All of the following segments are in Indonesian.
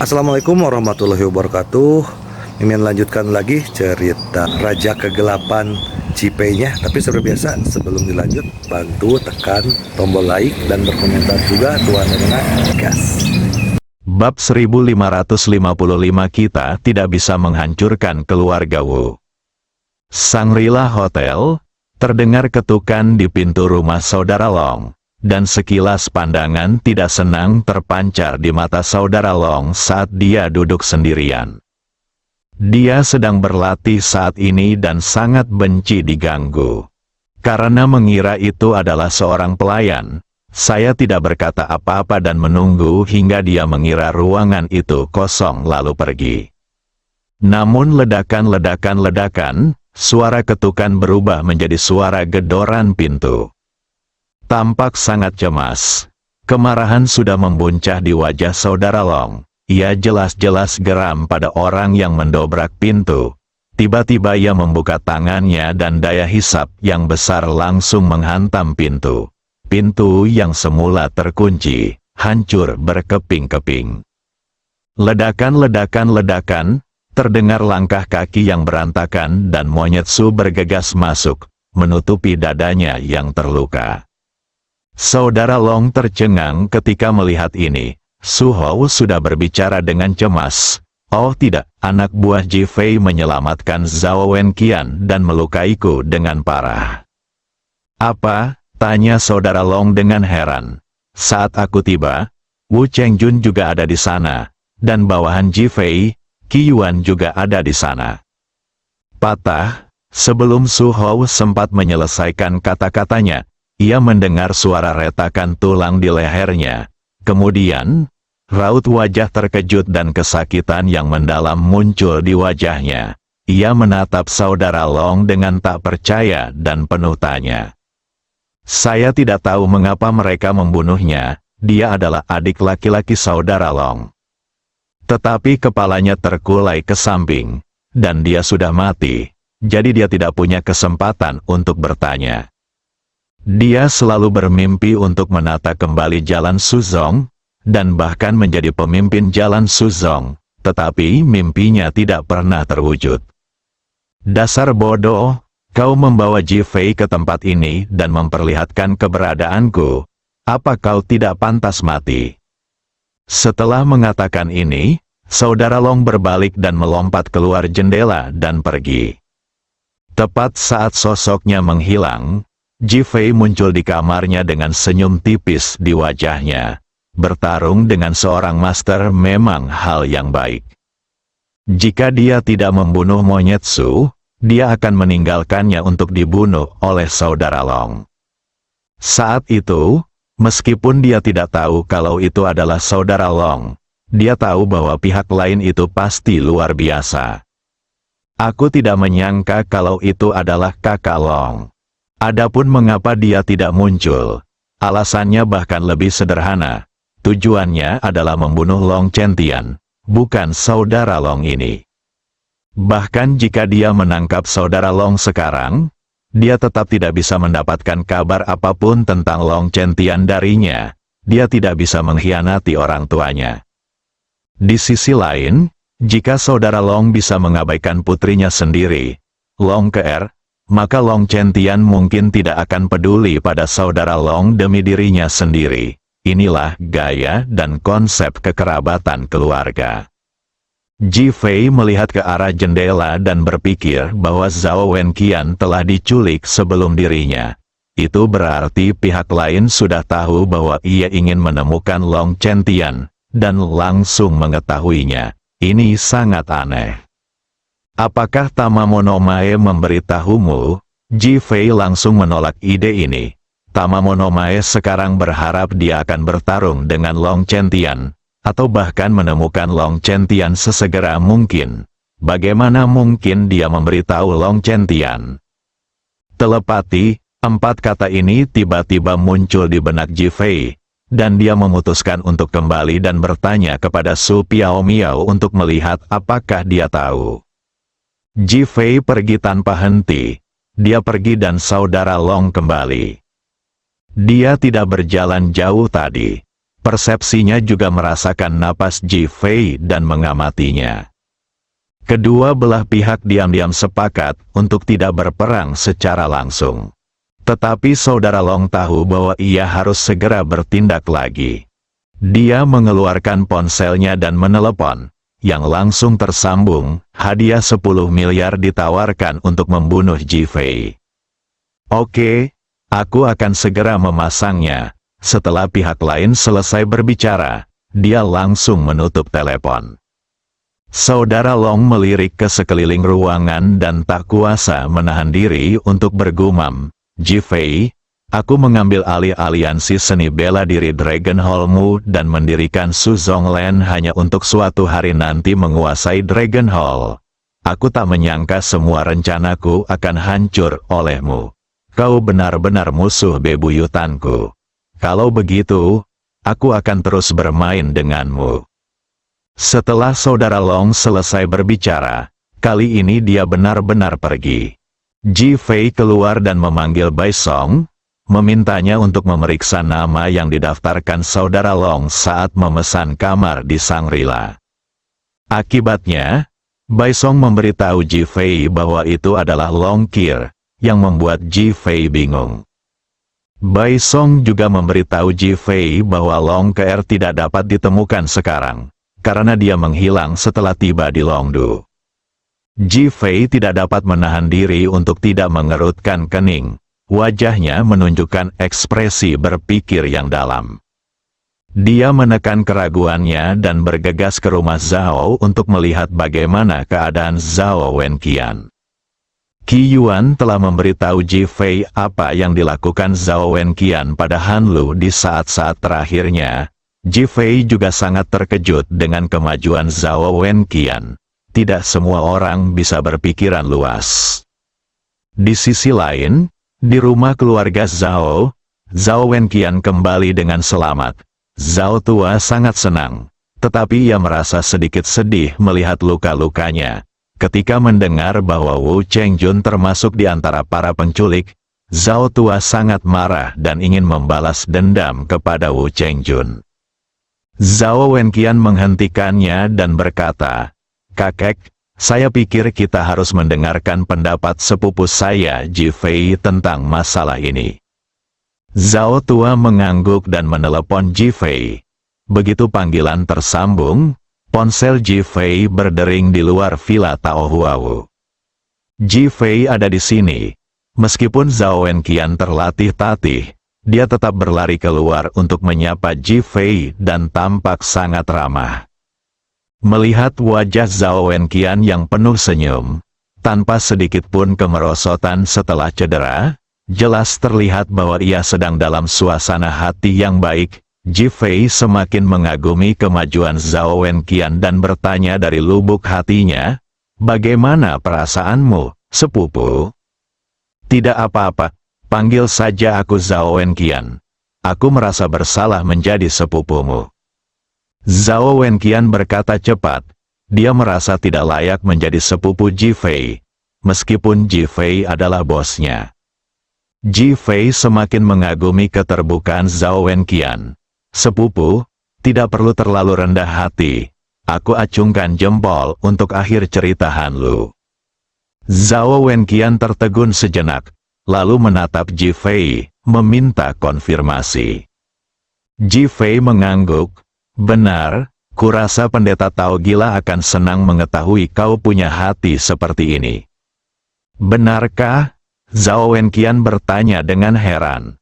Assalamualaikum warahmatullahi wabarakatuh. Mimin lanjutkan lagi cerita Raja Kegelapan Cipenya. Tapi seperti biasa, sebelum dilanjut, bantu tekan tombol like dan berkomentar juga Tuan Rena gas. Bab 1555 kita tidak bisa menghancurkan keluarga Wu. Shangri-La Hotel, terdengar ketukan di pintu rumah saudara Long. Dan sekilas pandangan tidak senang terpancar di mata saudara Long saat dia duduk sendirian. Dia sedang berlatih saat ini dan sangat benci diganggu. Karena mengira itu adalah seorang pelayan, saya tidak berkata apa-apa dan menunggu hingga dia mengira ruangan itu kosong lalu pergi. Namun ledakan, suara ketukan berubah menjadi suara gedoran pintu. Tampak sangat cemas. Kemarahan sudah membuncah di wajah saudara Long. Ia jelas-jelas geram pada orang yang mendobrak pintu. Tiba-tiba ia membuka tangannya dan daya hisap yang besar langsung menghantam pintu. Pintu yang semula terkunci, hancur berkeping-keping. Ledakan, terdengar langkah kaki yang berantakan dan monyet Su bergegas masuk, menutupi dadanya yang terluka. Saudara Long tercengang ketika melihat ini. Su Hou sudah berbicara dengan cemas. Oh tidak, anak buah Ji Fei menyelamatkan Zhao Wenqian dan melukaiku dengan parah. Apa? Tanya saudara Long dengan heran. Saat aku tiba, Wu Chengjun juga ada di sana, dan bawahan Ji Fei, Qi Yuan juga ada di sana. Patah, sebelum Su Hou sempat menyelesaikan kata-katanya, ia mendengar suara retakan tulang di lehernya. Kemudian, raut wajah terkejut dan kesakitan yang mendalam muncul di wajahnya. Ia menatap saudara Long dengan tak percaya dan penuh tanya. Saya tidak tahu mengapa mereka membunuhnya, dia adalah adik laki-laki saudara Long. Tetapi kepalanya terkulai ke samping, dan dia sudah mati, jadi dia tidak punya kesempatan untuk bertanya. Dia selalu bermimpi untuk menata kembali jalan Suzong, dan bahkan menjadi pemimpin jalan Suzong, tetapi mimpinya tidak pernah terwujud. Dasar bodoh, kau membawa Ji Fei ke tempat ini dan memperlihatkan keberadaanku. Apa kau tidak pantas mati? Setelah mengatakan ini, saudara Long berbalik dan melompat keluar jendela dan pergi. Tepat saat sosoknya menghilang, Ji Fei muncul di kamarnya dengan senyum tipis di wajahnya. Bertarung dengan seorang master memang hal yang baik. Jika dia tidak membunuh monyet Su, dia akan meninggalkannya untuk dibunuh oleh saudara Long. Saat itu, meskipun dia tidak tahu kalau itu adalah saudara Long, dia tahu bahwa pihak lain itu pasti luar biasa. Aku tidak menyangka kalau itu adalah kakak Long. Adapun mengapa dia tidak muncul, alasannya bahkan lebih sederhana. Tujuannya adalah membunuh Long Chentian, bukan saudara Long ini. Bahkan jika dia menangkap saudara Long sekarang, dia tetap tidak bisa mendapatkan kabar apapun tentang Long Chentian darinya. Dia tidak bisa mengkhianati orang tuanya. Di sisi lain, jika saudara Long bisa mengabaikan putrinya sendiri, Long Ke'er, maka Long Chentian mungkin tidak akan peduli pada saudara Long demi dirinya sendiri. Inilah gaya dan konsep kekerabatan keluarga. Ji Fei melihat ke arah jendela dan berpikir bahwa Zhao Wenqian telah diculik sebelum dirinya. Itu berarti pihak lain sudah tahu bahwa ia ingin menemukan Long Chentian, dan langsung mengetahuinya. Ini sangat aneh. Apakah Tamamonomae memberitahumu? Ji Fei langsung menolak ide ini. Tamamonomae sekarang berharap dia akan bertarung dengan Long Chentian, atau bahkan menemukan Long Chentian sesegera mungkin. Bagaimana mungkin dia memberitahu Long Chentian? Telepati, 4 kata ini tiba-tiba muncul di benak Ji Fei, dan dia memutuskan untuk kembali dan bertanya kepada Su Piaomiao untuk melihat apakah dia tahu. Ji Fei pergi tanpa henti. Dia pergi dan saudara Long kembali. Dia tidak berjalan jauh tadi. Persepsinya juga merasakan napas Ji Fei dan mengamatinya. Kedua belah pihak diam-diam sepakat untuk tidak berperang secara langsung. Tetapi saudara Long tahu bahwa ia harus segera bertindak lagi. Dia mengeluarkan ponselnya dan menelepon, yang langsung tersambung. Hadiah 10 miliar ditawarkan untuk membunuh Ji Fei. Oke, aku akan segera memasangnya. Setelah pihak lain selesai berbicara, dia langsung menutup telepon. Saudara Long melirik ke sekeliling ruangan dan tak kuasa menahan diri untuk bergumam, Ji Fei, aku mengambil alih aliansi seni bela diri Dragon Hall-mu dan mendirikan Su Zongland hanya untuk suatu hari nanti menguasai Dragon Hall. Aku tak menyangka semua rencanaku akan hancur olehmu. Kau benar-benar musuh bebuyutanku. Kalau begitu, aku akan terus bermain denganmu. Setelah saudara Long selesai berbicara, kali ini dia benar-benar pergi. Ji Fei keluar dan memanggil Bai Song, memintanya untuk memeriksa nama yang didaftarkan saudara Long saat memesan kamar di Shangri-La. Akibatnya, Bai Song memberitahu Ji Fei bahwa itu adalah Long Qir, yang membuat Ji Fei bingung. Bai Song juga memberitahu Ji Fei bahwa Long Qir tidak dapat ditemukan sekarang, karena dia menghilang setelah tiba di Longdu. Ji Fei tidak dapat menahan diri untuk tidak mengerutkan kening. Wajahnya menunjukkan ekspresi berpikir yang dalam. Dia menekan keraguannya dan bergegas ke rumah Zhao untuk melihat bagaimana keadaan Zhao Wenqian. Qi Yuan telah memberitahu Ji Fei apa yang dilakukan Zhao Wenqian pada Hanlu di saat-saat terakhirnya. Ji Fei juga sangat terkejut dengan kemajuan Zhao Wenqian. Tidak semua orang bisa berpikiran luas. Di sisi lain, di rumah keluarga Zhao, Zhao Wenqian kembali dengan selamat. Zhao tua sangat senang, tetapi ia merasa sedikit sedih melihat luka-lukanya. Ketika mendengar bahwa Wu Chengjun termasuk di antara para penculik, Zhao tua sangat marah dan ingin membalas dendam kepada Wu Chengjun. Zhao Wenqian menghentikannya dan berkata, "Kakek, saya pikir kita harus mendengarkan pendapat sepupu saya Ji Fei tentang masalah ini." Zhao tua mengangguk dan menelepon Ji Fei. Begitu panggilan tersambung, ponsel Ji Fei berdering di luar villa Tao Huawu. Ji Fei ada di sini. Meskipun Zhao Wenqian terlatih-tatih, dia tetap berlari keluar untuk menyapa Ji Fei dan tampak sangat ramah. Melihat wajah Zhao Wenqian yang penuh senyum, tanpa sedikit pun kemerosotan setelah cedera, jelas terlihat bahwa ia sedang dalam suasana hati yang baik. Ji Fei semakin mengagumi kemajuan Zhao Wenqian dan bertanya dari lubuk hatinya, "Bagaimana perasaanmu, sepupu?" "Tidak apa-apa, panggil saja aku Zhao Wenqian. Aku merasa bersalah menjadi sepupumu." Zhao Wenqian berkata cepat, dia merasa tidak layak menjadi sepupu Ji Fei, meskipun Ji Fei adalah bosnya. Ji Fei semakin mengagumi keterbukaan Zhao Wenqian. "Sepupu, tidak perlu terlalu rendah hati. Aku acungkan jempol untuk akhir cerita Hanlu." Zhao Wenqian tertegun sejenak, lalu menatap Ji Fei, meminta konfirmasi. Ji Fei mengangguk, "Benar, kurasa pendeta Tao Gila akan senang mengetahui kau punya hati seperti ini." "Benarkah?" Zhao Wenqian bertanya dengan heran.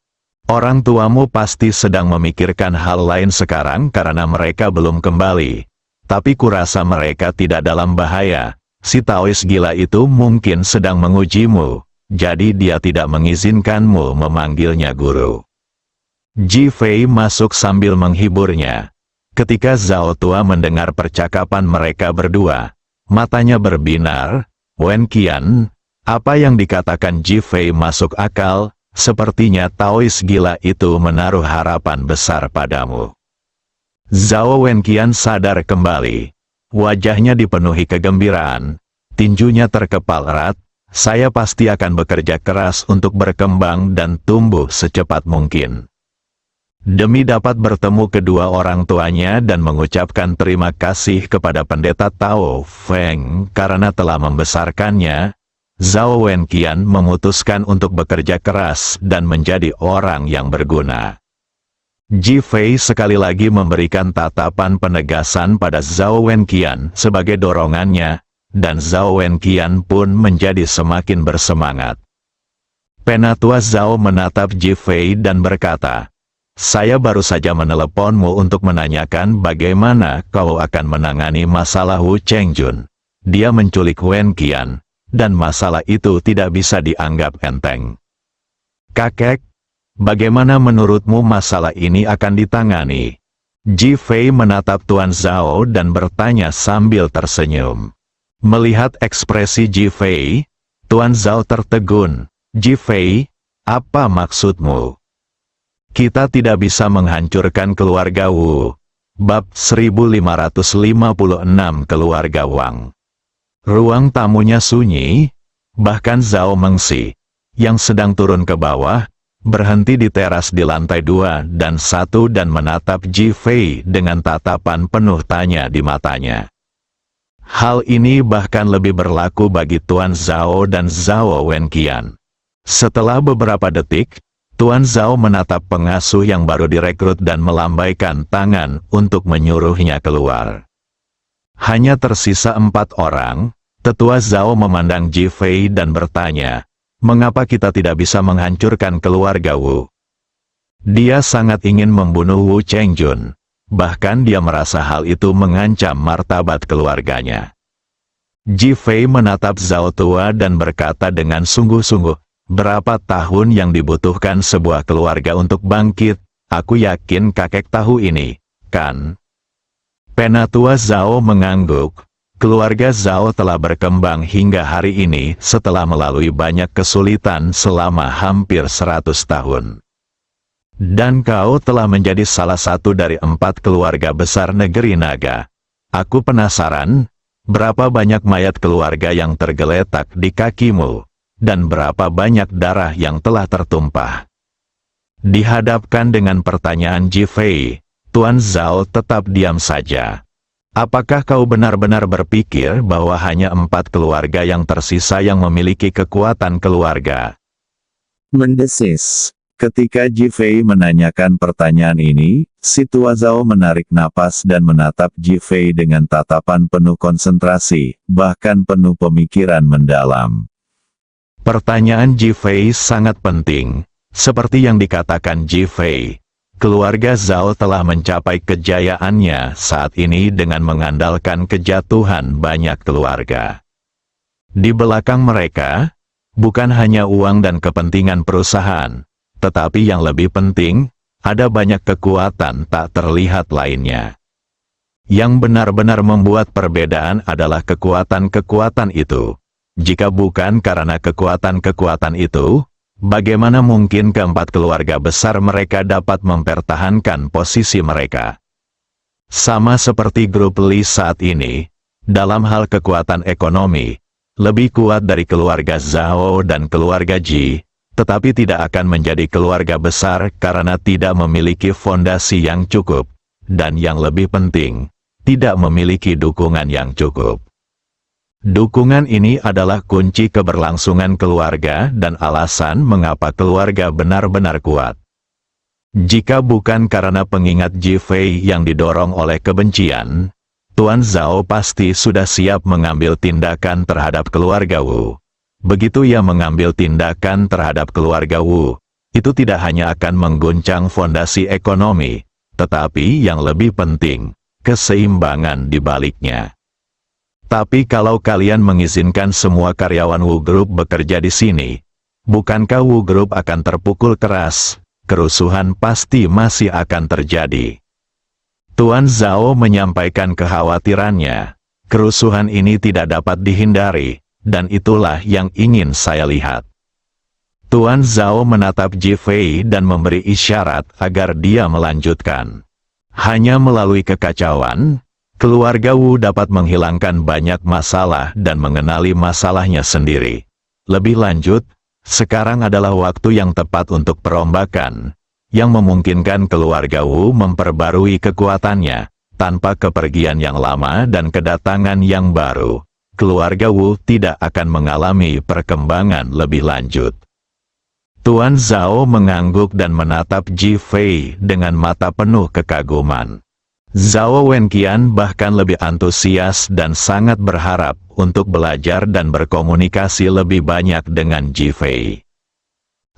"Orang tuamu pasti sedang memikirkan hal lain sekarang karena mereka belum kembali. Tapi kurasa mereka tidak dalam bahaya. Si Taois gila itu mungkin sedang mengujimu, jadi dia tidak mengizinkanmu memanggilnya guru." Ji Fei masuk sambil menghiburnya. Ketika Zhao tua mendengar percakapan mereka berdua, matanya berbinar. "Wenqian, apa yang dikatakan Ji Fei masuk akal. Sepertinya Taois gila itu menaruh harapan besar padamu." Zhao Wenqian sadar kembali. Wajahnya dipenuhi kegembiraan. Tinjunya terkepal erat. "Saya pasti akan bekerja keras untuk berkembang dan tumbuh secepat mungkin." Demi dapat bertemu kedua orang tuanya dan mengucapkan terima kasih kepada pendeta Tao Feng karena telah membesarkannya, Zhao Wenqian memutuskan untuk bekerja keras dan menjadi orang yang berguna. Ji Fei sekali lagi memberikan tatapan penegasan pada Zhao Wenqian sebagai dorongannya, dan Zhao Wenqian pun menjadi semakin bersemangat. Penatua Zhao menatap Ji Fei dan berkata, "Saya baru saja meneleponmu untuk menanyakan bagaimana kau akan menangani masalah Wu Chengjun. Dia menculik Wen Qian, dan masalah itu tidak bisa dianggap enteng. Kakek, bagaimana menurutmu masalah ini akan ditangani?" Ji Fei menatap Tuan Zhao dan bertanya sambil tersenyum. Melihat ekspresi Ji Fei, Tuan Zhao tertegun. "Ji Fei, apa maksudmu?" "Kita tidak bisa menghancurkan keluarga Wu." Bab 1556 Keluarga Wang. Ruang tamunya sunyi, bahkan Zhao Mengxi, yang sedang turun ke bawah, berhenti di teras di lantai 2 dan 1 dan menatap Ji Fei dengan tatapan penuh tanya di matanya. Hal ini bahkan lebih berlaku bagi Tuan Zhao dan Zhao Wenqian. Setelah beberapa detik, Tuan Zhao menatap pengasuh yang baru direkrut dan melambaikan tangan untuk menyuruhnya keluar. Hanya tersisa 4 orang, Tetua Zhao memandang Ji Fei dan bertanya, "Mengapa kita tidak bisa menghancurkan keluarga Wu?" Dia sangat ingin membunuh Wu Chengjun, bahkan dia merasa hal itu mengancam martabat keluarganya. Ji Fei menatap Zhao tua dan berkata dengan sungguh-sungguh, "Berapa tahun yang dibutuhkan sebuah keluarga untuk bangkit? Aku yakin kakek tahu ini, kan?" Penatua Zhao mengangguk. Keluarga Zhao telah berkembang hingga hari ini setelah melalui banyak kesulitan selama hampir 100 tahun. Dan kau telah menjadi salah satu dari 4 keluarga besar negeri naga. Aku penasaran, berapa banyak mayat keluarga yang tergeletak di kakimu? Dan berapa banyak darah yang telah tertumpah?" Dihadapkan dengan pertanyaan Ji Fei, Tuan Zhao tetap diam saja. "Apakah kau benar-benar berpikir bahwa hanya 4 keluarga yang tersisa yang memiliki kekuatan keluarga?" Mendesis. Ketika Ji Fei menanyakan pertanyaan ini, si Tua Zhao menarik napas dan menatap Ji Fei dengan tatapan penuh konsentrasi, bahkan penuh pemikiran mendalam. Pertanyaan Ji Fei sangat penting. Seperti yang dikatakan Ji Fei, keluarga Zhao telah mencapai kejayaannya saat ini dengan mengandalkan kejatuhan banyak keluarga. Di belakang mereka, bukan hanya uang dan kepentingan perusahaan, tetapi yang lebih penting, ada banyak kekuatan tak terlihat lainnya. Yang benar-benar membuat perbedaan adalah kekuatan-kekuatan itu. Jika bukan karena kekuatan-kekuatan itu, bagaimana mungkin keempat keluarga besar mereka dapat mempertahankan posisi mereka? Sama seperti grup Li saat ini, dalam hal kekuatan ekonomi, lebih kuat dari keluarga Zhao dan keluarga Ji, tetapi tidak akan menjadi keluarga besar karena tidak memiliki fondasi yang cukup, dan yang lebih penting, tidak memiliki dukungan yang cukup. Dukungan ini adalah kunci keberlangsungan keluarga dan alasan mengapa keluarga benar-benar kuat. Jika bukan karena pengingat Ji Fei yang didorong oleh kebencian, Tuan Zhao pasti sudah siap mengambil tindakan terhadap keluarga Wu. Begitu ia mengambil tindakan terhadap keluarga Wu, itu tidak hanya akan mengguncang fondasi ekonomi, tetapi yang lebih penting, keseimbangan di baliknya. Tapi kalau kalian mengizinkan semua karyawan Wu Group bekerja di sini, bukankah Wu Group akan terpukul keras? Kerusuhan pasti masih akan terjadi. Tuan Zhao menyampaikan kekhawatirannya. Kerusuhan ini tidak dapat dihindari, dan itulah yang ingin saya lihat. Tuan Zhao menatap Ji Fei dan memberi isyarat agar dia melanjutkan. Hanya melalui kekacauan, keluarga Wu dapat menghilangkan banyak masalah dan mengenali masalahnya sendiri. Lebih lanjut, sekarang adalah waktu yang tepat untuk perombakan, yang memungkinkan keluarga Wu memperbarui kekuatannya. Tanpa kepergian yang lama dan kedatangan yang baru, keluarga Wu tidak akan mengalami perkembangan lebih lanjut. Tuan Zhao mengangguk dan menatap Ji Fei dengan mata penuh kekaguman. Zhao Wenqian bahkan lebih antusias dan sangat berharap untuk belajar dan berkomunikasi lebih banyak dengan Ji Fei.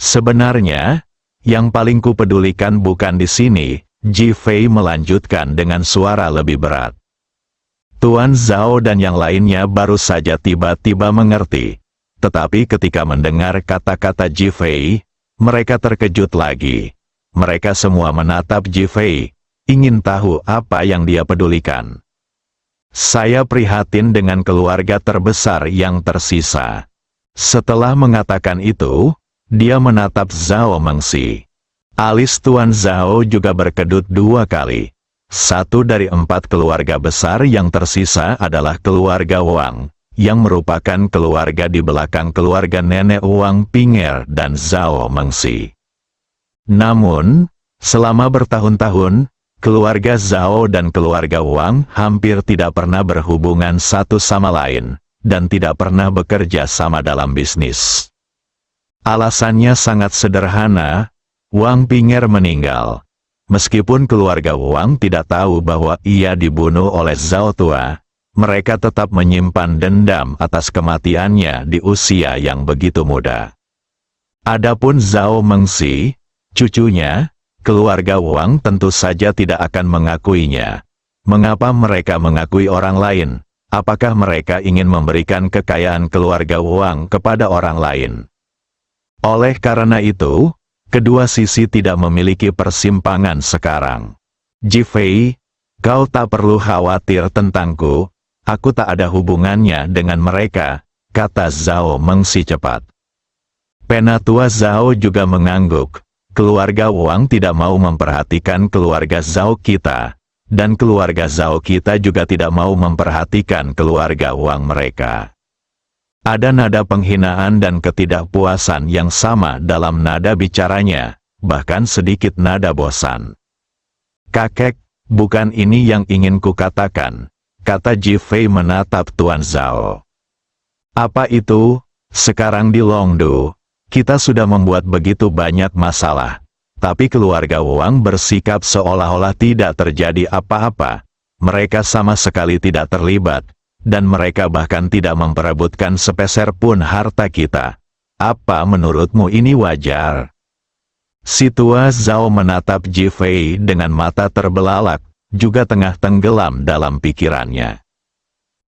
Sebenarnya, yang paling kupedulikan bukan di sini, Ji Fei melanjutkan dengan suara lebih berat. Tuan Zhao dan yang lainnya baru saja tiba-tiba mengerti. Tetapi ketika mendengar kata-kata Ji Fei, mereka terkejut lagi. Mereka semua menatap Ji Fei, ingin tahu apa yang dia pedulikan. Saya prihatin dengan keluarga terbesar yang tersisa. Setelah mengatakan itu, dia menatap Zhao Mengsi. Alis Tuan Zhao juga berkedut 2 kali. 1 dari 4 keluarga besar yang tersisa adalah keluarga Wang, yang merupakan keluarga di belakang keluarga nenek Wang Ping'er dan Zhao Mengsi. Namun, selama bertahun-tahun, keluarga Zhao dan keluarga Wang hampir tidak pernah berhubungan satu sama lain, dan tidak pernah bekerja sama dalam bisnis. Alasannya sangat sederhana. Wang Ping'er meninggal. Meskipun keluarga Wang tidak tahu bahwa ia dibunuh oleh Zhao Tua, mereka tetap menyimpan dendam atas kematiannya di usia yang begitu muda. Adapun Zhao Mengsi, cucunya, keluarga Wang tentu saja tidak akan mengakuinya. Mengapa mereka mengakui orang lain? Apakah mereka ingin memberikan kekayaan keluarga Wang kepada orang lain? Oleh karena itu, kedua sisi tidak memiliki persimpangan sekarang. Ji Fei, kau tak perlu khawatir tentangku, aku tak ada hubungannya dengan mereka, kata Zhao Mengsi cepat. Penatua Zhao juga mengangguk, keluarga Wang tidak mau memperhatikan keluarga Zhao kita, dan keluarga Zhao kita juga tidak mau memperhatikan keluarga Wang mereka. Ada nada penghinaan dan ketidakpuasan yang sama dalam nada bicaranya, bahkan sedikit nada bosan. Kakek, bukan ini yang ingin kukatakan, kata Ji Fei menatap Tuan Zhao. Apa itu? Sekarang di Longdu, kita sudah membuat begitu banyak masalah, tapi keluarga Wang bersikap seolah-olah tidak terjadi apa-apa. Mereka sama sekali tidak terlibat, dan mereka bahkan tidak memperebutkan sepeser pun harta kita. Apa menurutmu ini wajar? Si tua Zhao menatap Ji Fei dengan mata terbelalak, juga tengah tenggelam dalam pikirannya.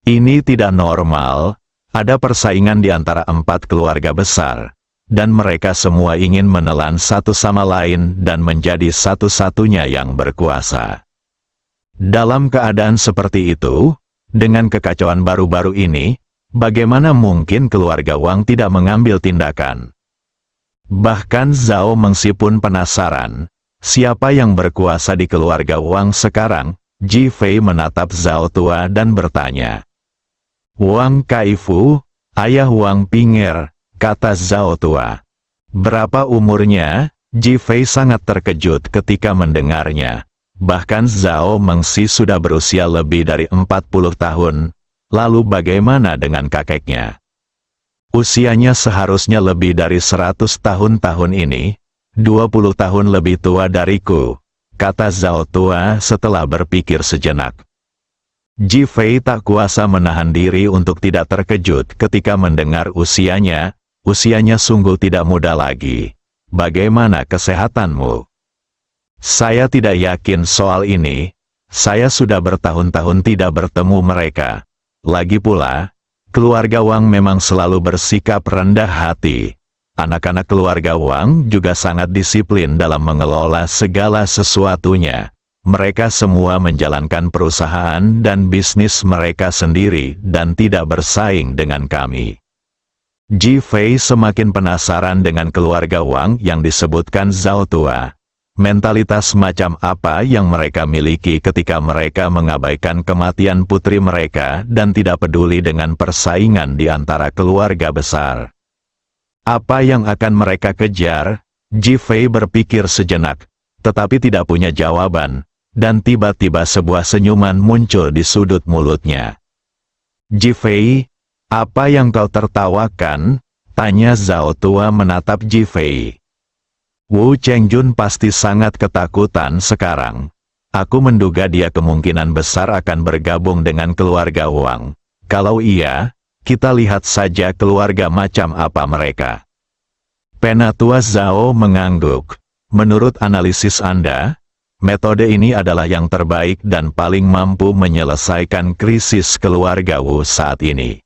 Ini tidak normal, ada persaingan di antara 4 keluarga besar, dan mereka semua ingin menelan satu sama lain dan menjadi satu-satunya yang berkuasa. Dalam keadaan seperti itu, dengan kekacauan baru-baru ini, bagaimana mungkin keluarga Wang tidak mengambil tindakan? Bahkan Zhao Mengsi pun penasaran, siapa yang berkuasa di keluarga Wang sekarang? Ji Fei menatap Zhao Tua dan bertanya. Wang Kaifu, ayah Wang Ping'er, kata Zhao Tua. Berapa umurnya? Ji Fei sangat terkejut ketika mendengarnya. Bahkan Zhao Mengsi sudah berusia lebih dari 40 tahun, lalu bagaimana dengan kakeknya? Usianya seharusnya lebih dari 100 tahun ini, 20 tahun lebih tua dariku, kata Zhao Tua setelah berpikir sejenak. Ji Fei tak kuasa menahan diri untuk tidak terkejut ketika mendengar usianya sungguh tidak muda lagi. Bagaimana kesehatanmu? Saya tidak yakin soal ini, saya sudah bertahun-tahun tidak bertemu mereka. Lagi pula, keluarga Wang memang selalu bersikap rendah hati. Anak-anak keluarga Wang juga sangat disiplin dalam mengelola segala sesuatunya. Mereka semua menjalankan perusahaan dan bisnis mereka sendiri dan tidak bersaing dengan kami. Ji Fei semakin penasaran dengan keluarga Wang yang disebutkan Zhao Tua. Mentalitas macam apa yang mereka miliki ketika mereka mengabaikan kematian putri mereka dan tidak peduli dengan persaingan di antara keluarga besar. Apa yang akan mereka kejar? Ji Fei berpikir sejenak, tetapi tidak punya jawaban, dan tiba-tiba sebuah senyuman muncul di sudut mulutnya. Jifei, apa yang kau tertawakan? Tanya Zhao Tua menatap Jifei. Wu Chengjun pasti sangat ketakutan sekarang. Aku menduga dia kemungkinan besar akan bergabung dengan keluarga Wang. Kalau iya, kita lihat saja keluarga macam apa mereka. Penatua Zhao mengangguk. Menurut analisis Anda, metode ini adalah yang terbaik dan paling mampu menyelesaikan krisis keluarga Wu saat ini.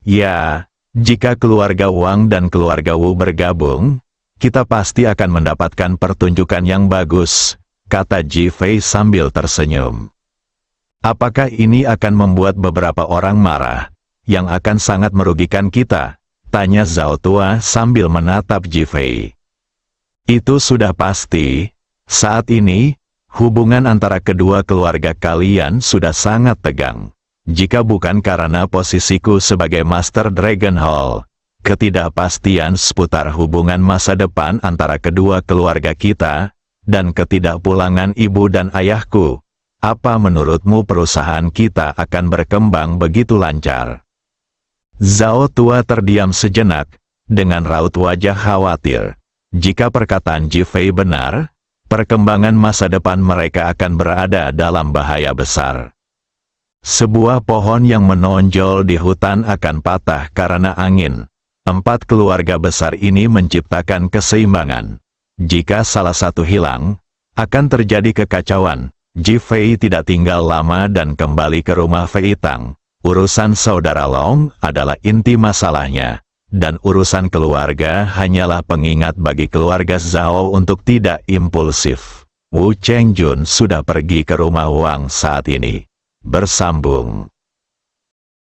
Ya, jika keluarga Wang dan keluarga Wu bergabung, kita pasti akan mendapatkan pertunjukan yang bagus, kata Jifei sambil tersenyum. Apakah ini akan membuat beberapa orang marah, yang akan sangat merugikan kita? Tanya Zhao Tua sambil menatap Jifei. Itu sudah pasti. Saat ini, hubungan antara kedua keluarga kalian sudah sangat tegang. Jika bukan karena posisiku sebagai Master Dragon Hall, ketidakpastian seputar hubungan masa depan antara kedua keluarga kita, dan ketidakpulangan ibu dan ayahku, apa menurutmu perusahaan kita akan berkembang begitu lancar? Zhao Tua terdiam sejenak, dengan raut wajah khawatir. Jika perkataan Jifei benar, perkembangan masa depan mereka akan berada dalam bahaya besar. Sebuah pohon yang menonjol di hutan akan patah karena angin. 4 keluarga besar ini menciptakan keseimbangan. Jika salah satu hilang, akan terjadi kekacauan. Jifei tidak tinggal lama dan kembali ke rumah Fei Tang. Urusan saudara Long adalah inti masalahnya. Dan urusan keluarga hanyalah pengingat bagi keluarga Zhao untuk tidak impulsif. Wu Chengjun sudah pergi ke rumah Wang saat ini. Bersambung.